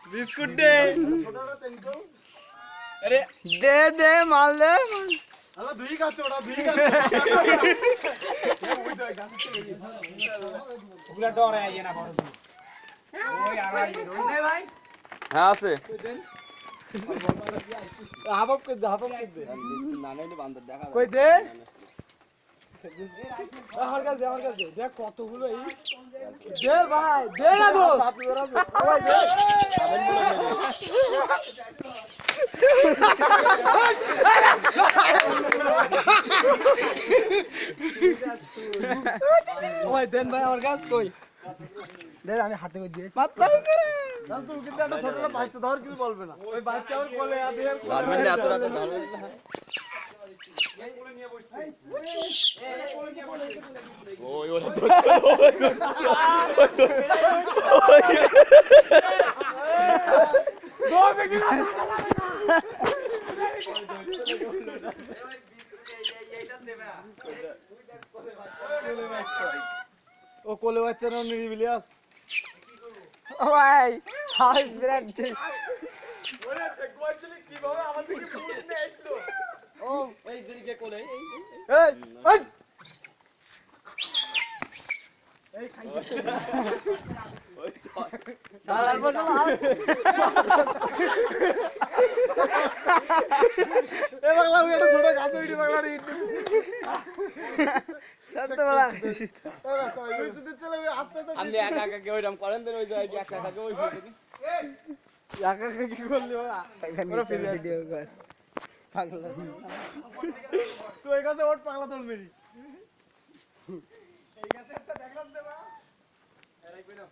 biscuit दे अरे दे दे माल दे अल्लाह दुई का छोड़ा दुई का ওগুলা ডর আইয়ে না বড় ওই আর আইয়ে नहीं भाई হ্যাঁ আছে হাবব কে দে না নাইলে বান্দর দেখা कोई दे আমার কাছে দেখ কতগুলো এই दे भाई दे ना दो भाई दे ওই দেন ভাই আমার কাছে কই দেন আমি হাতে কই দিয়েছি मत नहीं करे জান তুই কিন্তু একটা ছোটটা বাচ্চা ধর কিছু বলবে না ওই বাচ্চা ওর কোলে আ দেন ধরবেন না এত রাতে ধরবেন না ওই ওরে তো ও কোলে বাচ্চা না নিবিলিয়াস भाई हाय ब्रेड ওরে সে কোয়াচলি কিভাবে আমাদের কি ফুল নিয়ে আসলো ও এই দিকে কোলে এই এই খাই ওই চল চালার বসলা এ বাংলা এটা ছোট গাছ উঠি বাংলা রে सत्य बड़ा ওই যদি চলে আস্তে আস্তে আপনি একা একা কে ওইরকম করেন দেন ওই জায়গায় একা একা কে ওই একা একা কি করলি ওরা ওরা ফিরে वीडियो कर পাগলা তুই এই কাছে ওঠ পাগলা তোল মেরি এই কাছে একটা দেখলাম দেবা এরাই কইরা